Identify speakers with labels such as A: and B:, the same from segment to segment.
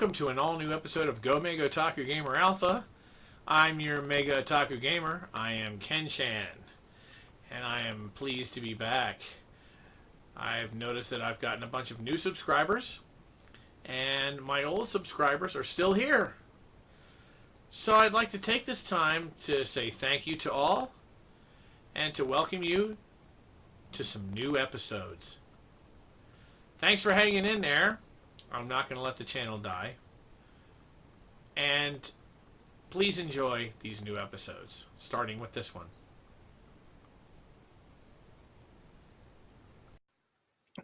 A: welcome to an all-new episode of Go Mega Otaku Gamer Alpha. I'm your Mega Otaku Gamer. I am Ken-chan, and I am pleased to be back. I've noticed that I've gotten a bunch of new subscribers, and my old subscribers are still here. So I'd like to take this time to say thank you to all, and to welcome you to some new episodes. Thanks for hanging in there. I'm not going to let the channel die. And please enjoy these new episodes, starting with this one.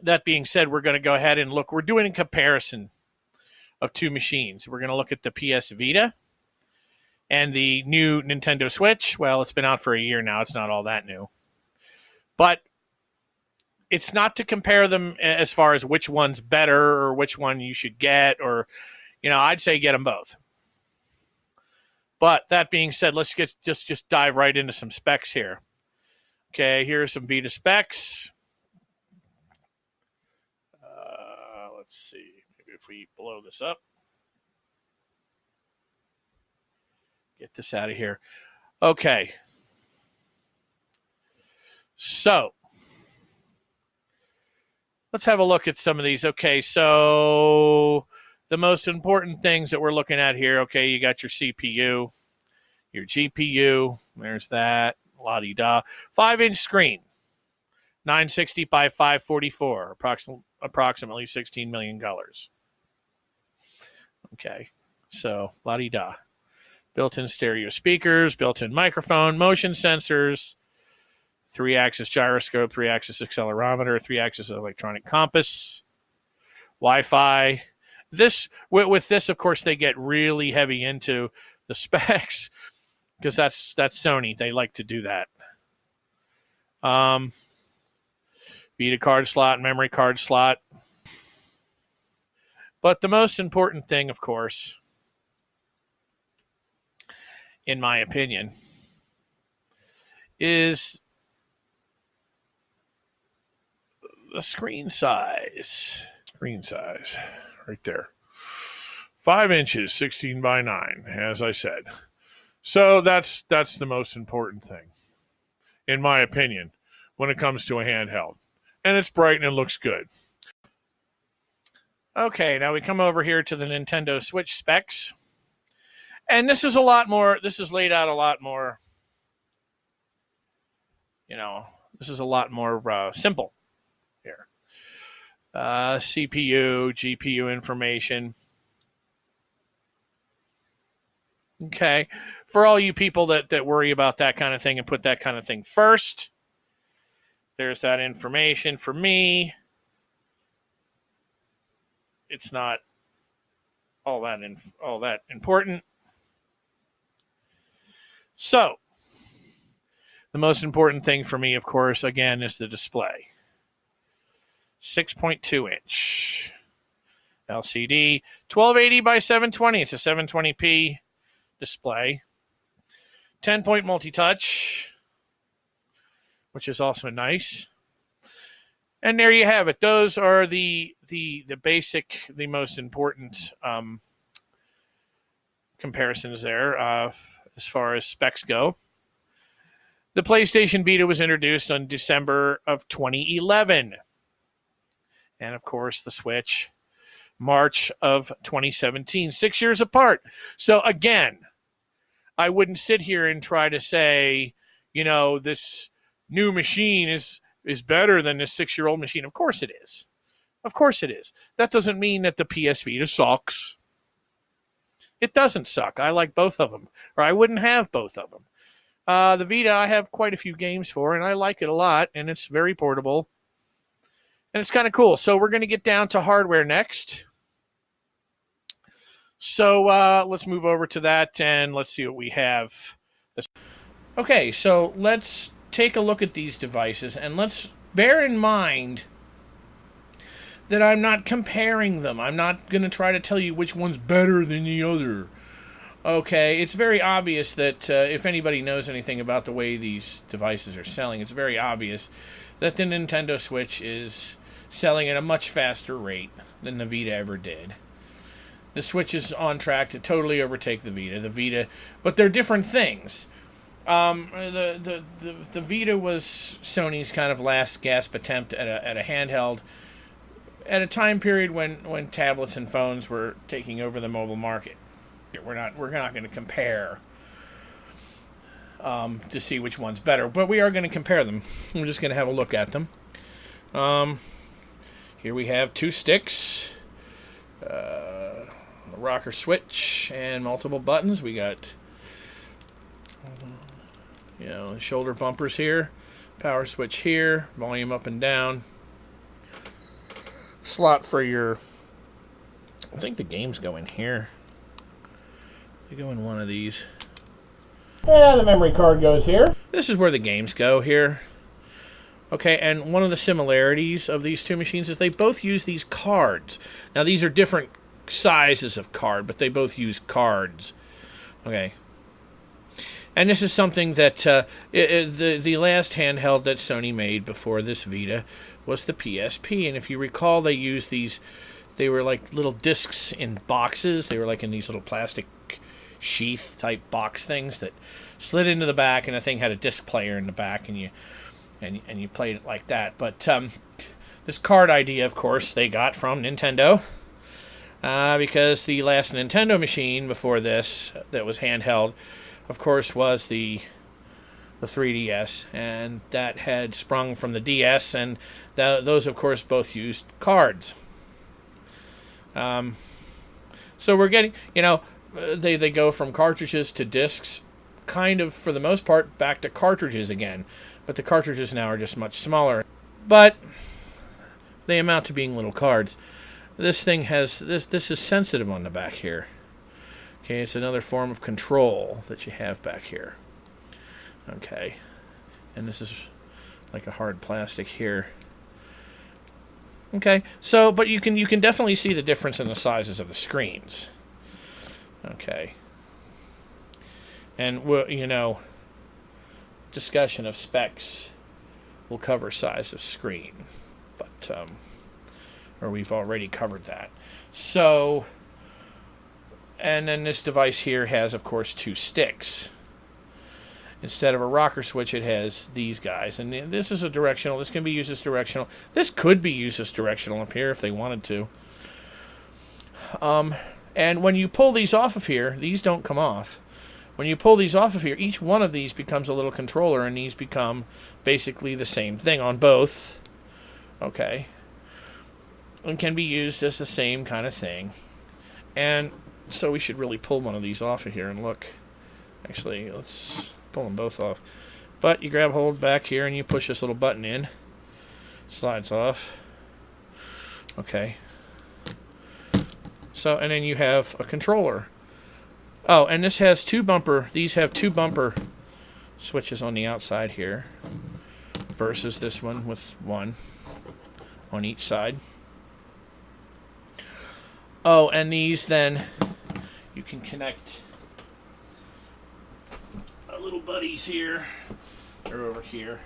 A: That being said, we're going to go ahead and look. We're doing a comparison of two machines. We're going to look at the PS Vita and the new Nintendo Switch. Well, it's been out for a year now. It's not all that new. But it's not to compare them as far as which one's better or which one you should get, or, I'd say get them both. But that being said, let's just dive right into some specs here. Okay, here are some Vita specs. Let's see, maybe if we blow this up. Get this out of here. Okay. So let's have a look at some of these. Okay, so the most important things that we're looking at here, okay, you got your CPU, your GPU, there's that, la-di-da. 5-inch screen, 960 by 544, approximately 16 million colors. Okay, so la-di-da. Built-in stereo speakers, built-in microphone, motion sensors, 3-axis gyroscope, 3-axis accelerometer, 3-axis electronic compass, Wi-Fi. With this, of course, they get really heavy into the specs because that's Sony. They like to do that. Vita card slot, memory card slot. But the most important thing, of course, in my opinion, is the screen size. Screen size, right there. 5 inches, 16 by 9, as I said. So that's the most important thing, in my opinion, when it comes to a handheld. And it's bright and it looks good. Okay, now we come over here to the Nintendo Switch specs. And this is laid out a lot more, this is a lot more simple here. CPU, GPU information. Okay. For all you people that worry about that kind of thing and put that kind of thing first, there's that information. For me, it's not all that important. So, the most important thing for me, of course, again, is the display. 6.2 inch LCD, 1280 by 720. It's a 720p display. 10-point multi-touch, which is also nice. And there you have it. Those are the basic, the most important comparisons there as far as specs go. The PlayStation Vita was introduced on December of 2011. And, of course, the Switch, March of 2017, 6 years apart. So, again, I wouldn't sit here and try to say, this new machine is better than this 6-year-old machine. Of course it is. Of course it is. That doesn't mean that the PS Vita sucks. It doesn't suck. I like both of them, or I wouldn't have both of them. The Vita, I have quite a few games for, and I like it a lot, and it's very portable. And it's kind of cool. So we're going to get down to hardware next. So let's move over to that, and let's see what we have. Okay, so let's take a look at these devices, and let's bear in mind that I'm not comparing them. I'm not going to try to tell you which one's better than the other. Okay, it's very obvious that if anybody knows anything about the way these devices are selling, it's very obvious that the Nintendo Switch is selling at a much faster rate than the Vita ever did. The Switch is on track to totally overtake the Vita. But they're different things. The Vita was Sony's kind of last gasp attempt at a handheld at a time period when tablets and phones were taking over the mobile market. We're not going to compare to see which one's better, but we are going to compare them. We're just going to have a look at them. Here we have 2 sticks, a rocker switch, and multiple buttons. We got shoulder bumpers here, power switch here, volume up and down, slot for your, I think the games go in here. They go in one of these. Yeah, the memory card goes here. This is where the games go here. Okay, and one of the similarities of these two machines is they both use these cards. Now, these are different sizes of card, but they both use cards. Okay. And this is something that the last handheld that Sony made before this Vita was the PSP. And if you recall, they used these, they were like little discs in boxes. They were like in these little plastic sheath type box things that slid into the back, and the thing had a disc player in the back, and you played it like that. But this card idea, of course, they got from Nintendo, because the last Nintendo machine before this that was handheld, of course, was the 3DS, and that had sprung from the DS, and those, of course, both used cards. So we're getting, they go from cartridges to discs, kind of, for the most part, back to cartridges again. But the cartridges now are just much smaller. But they amount to being little cards. This thing has, this is sensitive on the back here. Okay, it's another form of control that you have back here. Okay, and this is like a hard plastic here. Okay, so, but you can definitely see the difference in the sizes of the screens. Okay. And, discussion of specs will cover size of screen. But, or we've already covered that. So, and then this device here has, of course, 2 sticks. Instead of a rocker switch, it has these guys. And this is a directional. This can be used as directional. This could be used as directional up here if they wanted to. And when you pull these off of here, these don't come off. When you pull these off of here, each one of these becomes a little controller, and these become basically the same thing on both. Okay. And can be used as the same kind of thing. And so we should really pull one of these off of here and look. Actually, let's pull them both off. But you grab hold back here and you push this little button in. Slides off. Okay. So, and then you have a controller. Oh, and this has these have 2 bumper switches on the outside here, versus this one with 1 on each side. Oh, and these then, you can connect our little buddies here. They're over here.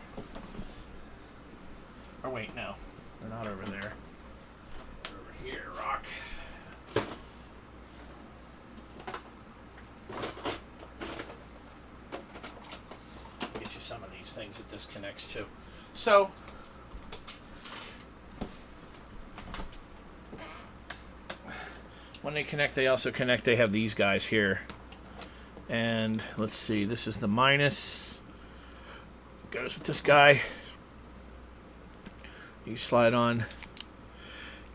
A: Or wait, no, they're not over there. They're over here, Rock. Get you some of these things that this connects to. So, when they connect, they also connect. They have these guys here. And let's see, this is the minus. Goes with this guy. You slide on,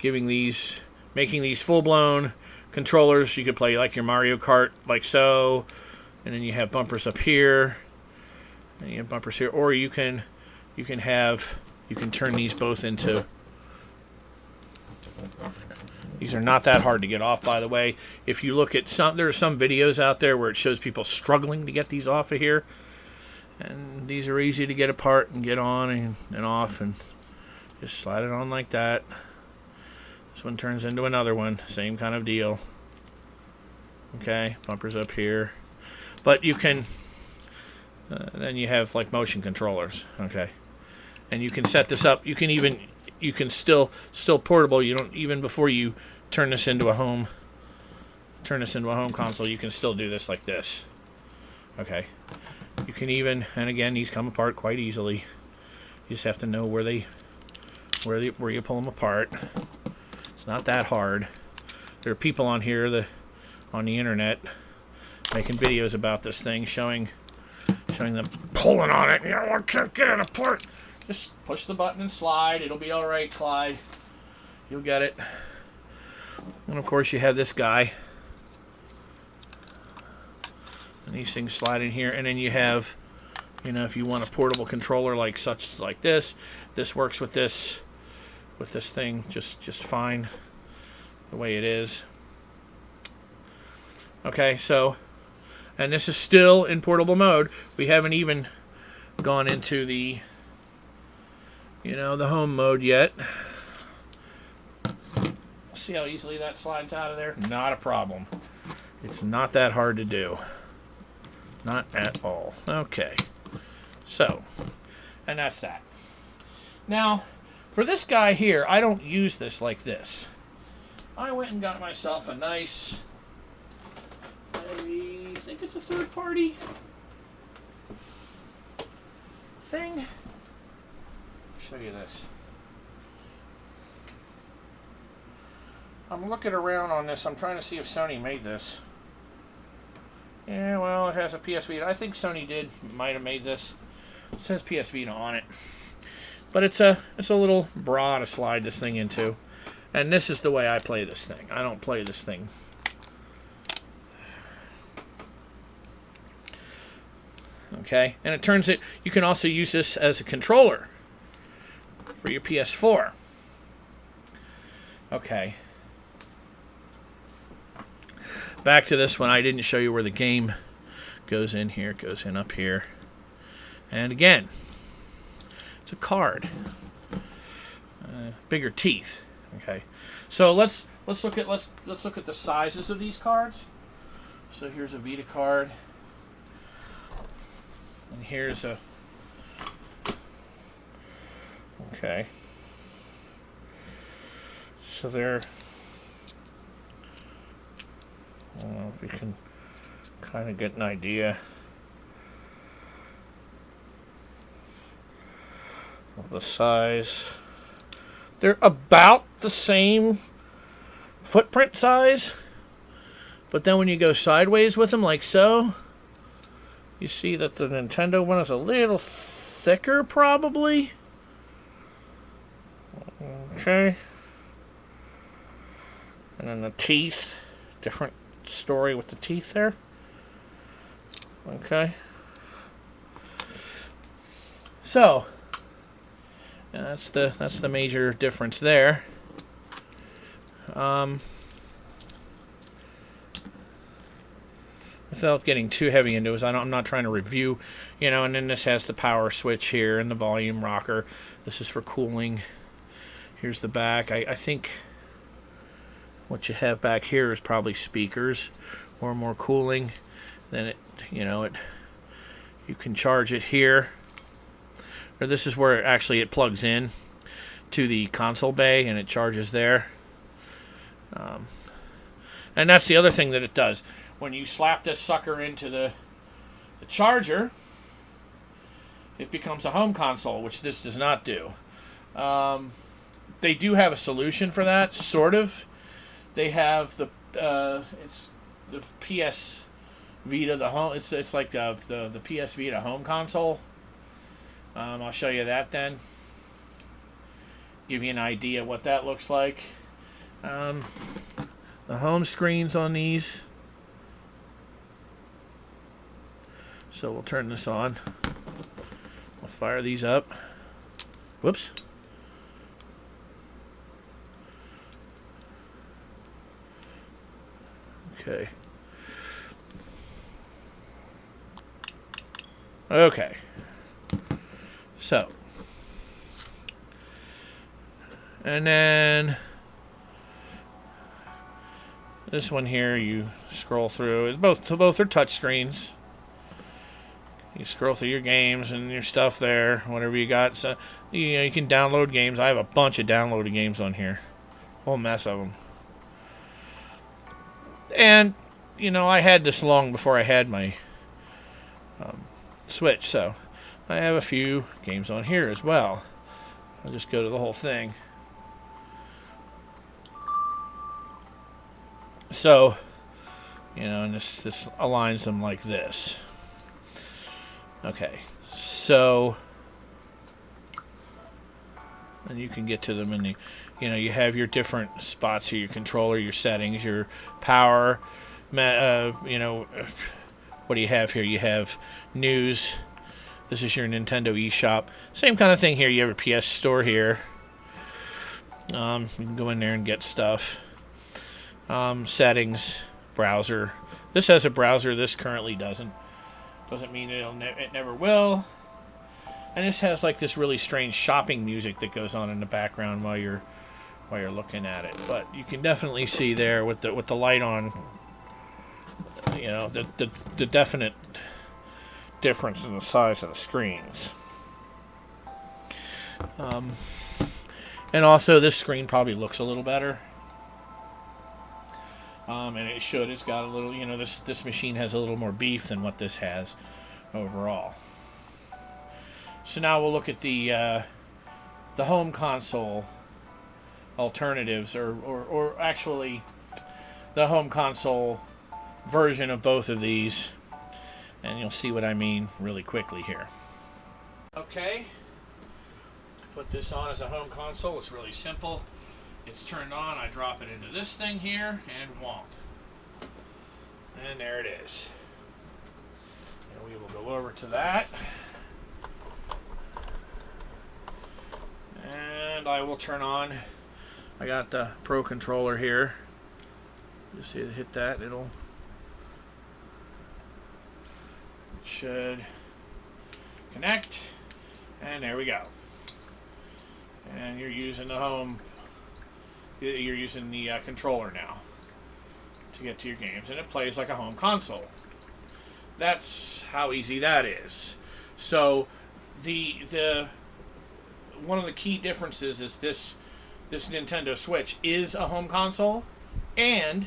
A: making these full-blown controllers. You could play like your Mario Kart, like so. And then you have bumpers up here. And you have bumpers here. Or you can turn these both into. These are not that hard to get off, by the way. If you look at there are some videos out there where it shows people struggling to get these off of here. And these are easy to get apart and get on and off, and just slide it on like that. This one turns into another one. Same kind of deal. Okay, bumpers up here. But you can, then you have like motion controllers. Okay. And you can set this up. You can still portable. You don't, even before you turn this into a home turn this into a home console, you can still do this like this. Okay. You can even, and again, these come apart quite easily. You just have to know where you pull them apart. It's not that hard. There are people on here on the internet making videos about this thing, showing them pulling on it. You know, I can't get it apart. Just push the button and slide. It'll be all right, Clyde. You'll get it. And of course, you have this guy. And these things slide in here, and then you have, you know, if you want a portable controller like this, this works with this thing just fine, the way it is. Okay, so, and this is still in portable mode. We haven't even gone into the, you know, the home mode yet. See how easily that slides out of there? Not a problem. It's not that hard to do. Not at all. Okay. So, and that's that. Now, for this guy here, I don't use this like this. I went and got myself a nice, I think it's a third-party thing. Show you this. I'm looking around on this. I'm trying to see if Sony made this. Yeah, well, it has a PS Vita. I think Sony might have made this. It says PS Vita on it. But it's a little bra to slide this thing into. And this is the way I play this thing. I don't play this thing. Okay, and it turns it, you can also use this as a controller for your PS4. Okay. Back to this one, I didn't show you where the game goes in here. It goes in up here. And again, it's a card. Bigger teeth. Okay. So let's look at the sizes of these cards. So here's a Vita card. And here's a, okay. So they're, I don't know if you can kind of get an idea of the size. They're about the same footprint size, but then when you go sideways with them like so, you see that the Nintendo one is a little thicker probably. Okay. And then the teeth, different story with the teeth there. Okay. So that's the major difference there. Without getting too heavy into it, I'm not trying to review, you know. And then this has the power switch here and the volume rocker. This is for cooling. Here's the back. I think what you have back here is probably speakers or more cooling. Then you can charge it here, or this is where it plugs in to the console bay and it charges there. And that's the other thing that it does. When you slap this sucker into the charger, it becomes a home console, which this does not do. They do have a solution for that, sort of. They have it's the PS Vita, the home. It's like the PS Vita home console. I'll show you that then. Give you an idea what that looks like. The home screens on these. So we'll turn this on. We'll fire these up. Whoops. Okay. Okay. So. And then this one here, you scroll through. Both are touch screens. You scroll through your games and your stuff there, whatever you got. So you can download games. I have a bunch of downloaded games on here, whole mess of them. And, you know, I had this long before I had my Switch, so I have a few games on here as well. I'll just go to the whole thing. So, you know, and this aligns them like this. Okay, so and you can get to them in the, you know, you have your different spots here, your controller, your settings, your power, you know, what do you have here? You have news. This is your Nintendo eShop. Same kind of thing here. You have a PS Store here. You can go in there and get stuff. Settings, browser. This has a browser. This currently doesn't. Doesn't mean it never will. And this has like this really strange shopping music that goes on in the background while you're looking at it. But you can definitely see there with the light on, you know, the definite difference in the size of the screens. And also this screen probably looks a little better. And it should. It's got a little, you know, this machine has a little more beef than what this has overall. So now we'll look at the home console alternatives, or actually the home console version of both of these, and you'll see what I mean really quickly here. Okay, put this on as a home console. It's really simple. It's turned on. I drop it into this thing here, and whomp. And there it is. And we will go over to that. And I will turn on, I got the Pro controller here. Just hit that, it should connect. And there we go. And you're using the home, you're using the controller now to get to your games, and it plays like a home console. That's how easy that is. So the one of the key differences is this Nintendo Switch is a home console, and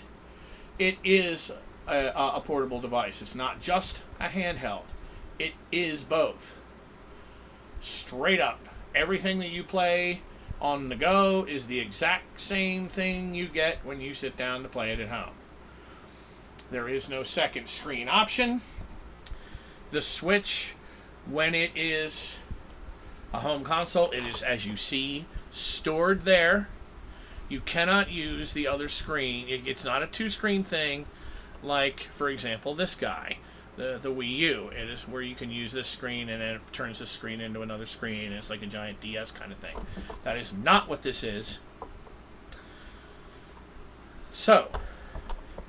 A: it is a portable device. It's not just a handheld. It is both. Straight up. Everything that you play on the go is the exact same thing you get when you sit down to play it at home. There is no second screen option. The Switch, when it is a home console, it is, as you see, stored there. You cannot use the other screen. It's not a two-screen thing like, for example, this guy, the Wii U. It is where you can use this screen and then it turns the screen into another screen, and it's like a giant DS kind of thing. That is not what this is. So,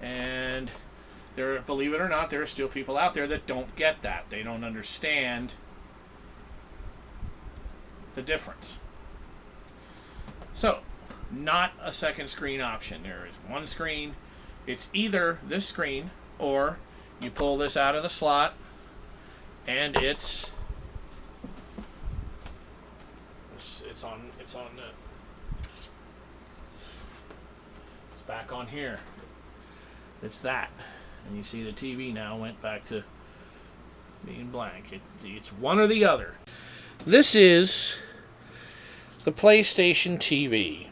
A: and there, believe it or not, there are still people out there that don't get that. They don't understand the difference. So, not a second screen option. There is one screen. It's either this screen, or you pull this out of the slot and it's back on here. It's that. And you see the TV now went back to being blank. It's one or the other. This is the PlayStation TV.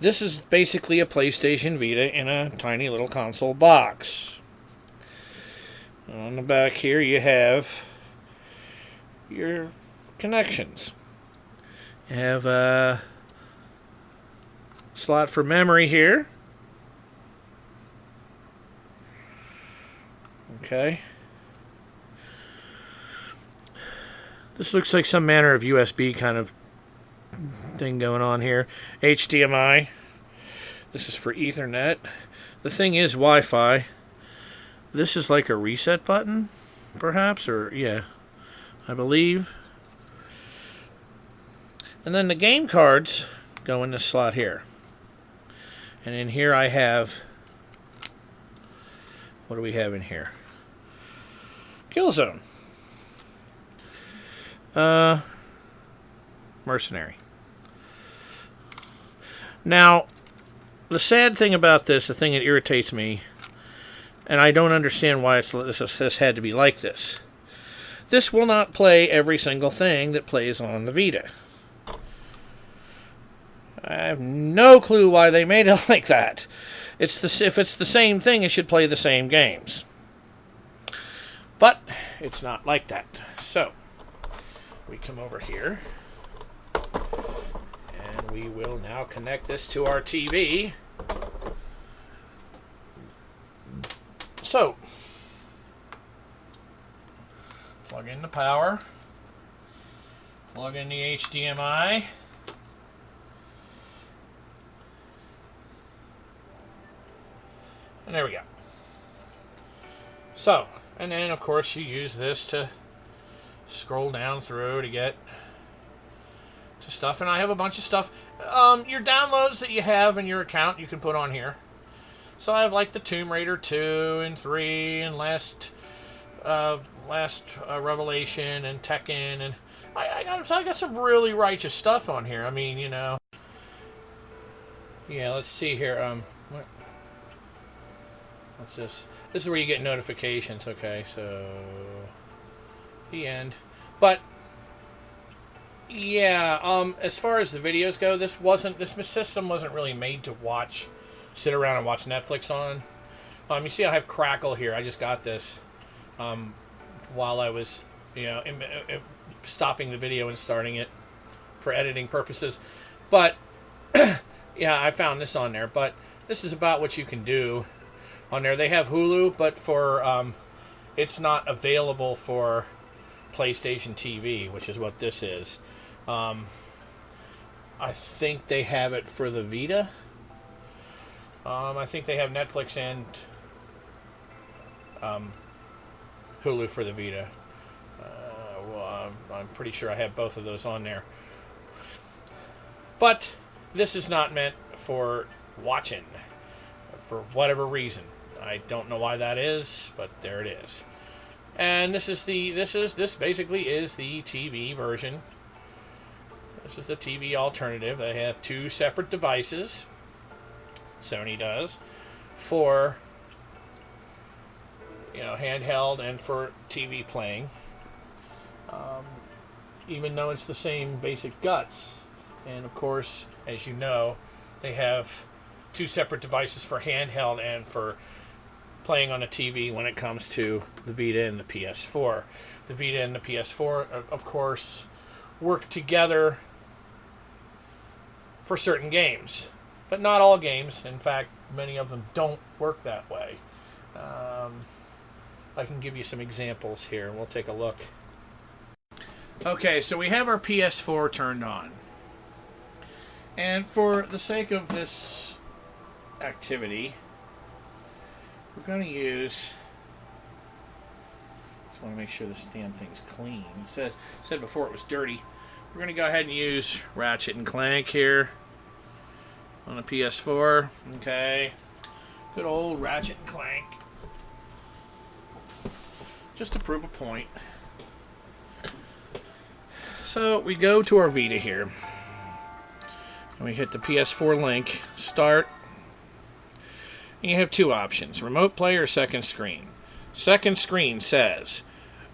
A: This is basically a PlayStation Vita in a tiny little console box. On the back here you have your connections. You have a slot for memory here. Okay. This looks like some manner of USB kind of thing going on here. HDMI. This is for Ethernet. The thing is Wi-Fi. This is like a reset button, perhaps, or yeah, I believe. And then the game cards go in this slot here. And in here I have, what do we have in here? Killzone. Mercenary. Now, the sad thing about this, the thing that irritates me, and I don't understand why this had to be like this. This will not play every single thing that plays on the Vita. I have no clue why they made it like that. If it's the same thing, it should play the same games. But it's not like that. So we come over here, and we will now connect this to our TV. So plug in the power, plug in the HDMI. And there we go. So, and then of course you use this to scroll down through to get to stuff. And I have a bunch of stuff. Your downloads that you have in your account you can put on here. So I have like the Tomb Raider 2 and 3 and Last Revelation and Tekken, and I got some really righteous stuff on here. I mean, you know. Yeah, let's see here. What's this? This is where you get notifications. Okay, so the end. But yeah, as far as the videos go, this system wasn't really made to sit around and watch Netflix on. You see, I have Crackle here. I just got this while I was, stopping the video and starting it for editing purposes. But yeah, I found this on there. But this is about what you can do on there. They have Hulu, but it's not available for PlayStation TV, which is what this is. I think they have it for the Vita. I think they have Netflix and Hulu for the Vita. I'm pretty sure I have both of those on there. But this is not meant for watching, for whatever reason. I don't know why that is, but there it is. And this basically is the TV version. This is the TV alternative. They have two separate devices. Sony does, for handheld and for TV playing. Even though it's the same basic guts, and of course, as you know, they have two separate devices for handheld and for playing on a TV when it comes to the Vita and the PS4. The Vita and the PS4, of course, work together for certain games. But not all games. In fact, many of them don't work that way. I can give you some examples here. We'll take a look. Okay, so we have our PS4 turned on. And for the sake of this activity, we're going to use... Just want to make sure this damn thing's clean. It said before it was dirty. We're going to go ahead and use Ratchet and Clank here on a PS4. Okay. Good old Ratchet and Clank. Just to prove a point. So we go to our Vita here. And we hit the PS4 link. Start. And you have two options. Remote play or second screen. Second screen says,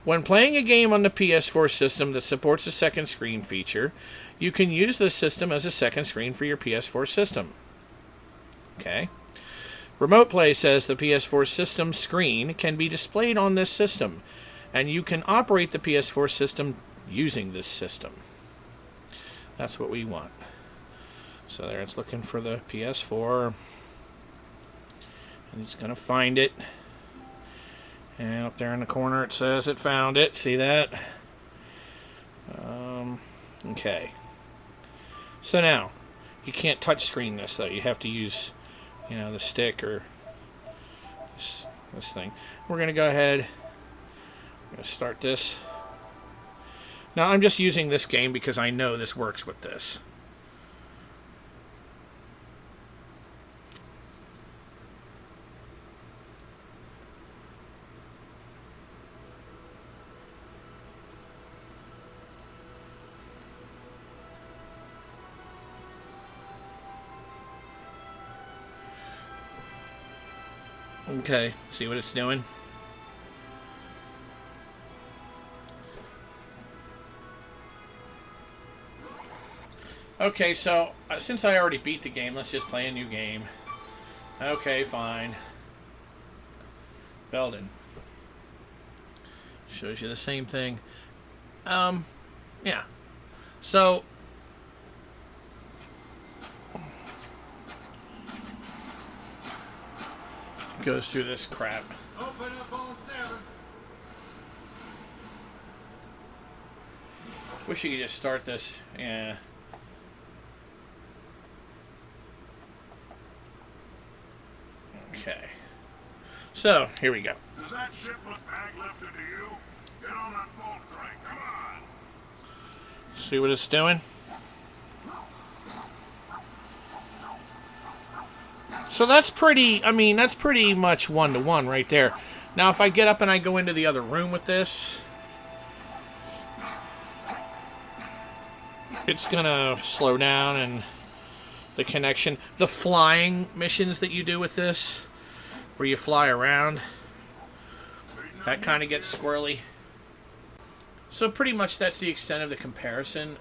A: when playing a game on the PS4 system that supports a second screen feature, you can use this system as a second screen for your PS4 system. Okay. Remote Play says the PS4 system screen can be displayed on this system, and you can operate the PS4 system using this system. That's what we want. So there, it's looking for the PS4, and it's going to find it. And up there in the corner it says it found it. See that? Okay. So now, you can't touch screen this though. You have to use, the stick or this thing. We're going to go ahead. I'm going to start this. Now I'm just using this game because I know this works with this. Okay, see what it's doing. Okay, so since I already beat the game, let's just play a new game. Okay, fine. Belden. Shows you the same thing. Yeah. So, goes through this crap.
B: Open up on 7.
A: Wish you could just start this. Yeah. Okay. So, here we go.
B: Does that ship look bag lifted to you? Get on that bolt crank, come on!
A: See what it's doing? So that's pretty, I mean, that's pretty much 1-to-1 right there. Now, if I get up and I go into the other room with this, it's gonna slow down and the connection. The flying missions that you do with this, where you fly around, that kind of gets squirrely. So pretty much that's the extent of the comparison.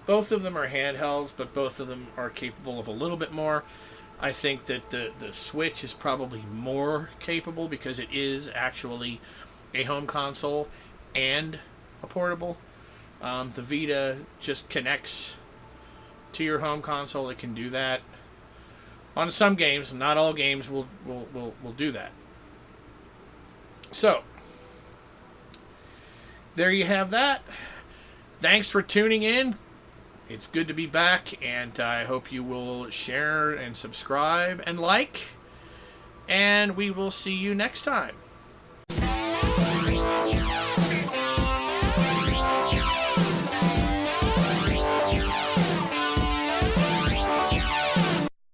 A: Both of them are handhelds, but both of them are capable of a little bit more. I think that the Switch is probably more capable because it is actually a home console and a portable. The Vita just connects to your home console. It can do that. On some games, not all games will do that. So, there you have that. Thanks for tuning in. It's good to be back, and I hope you will share and subscribe and like. And we will see you next time.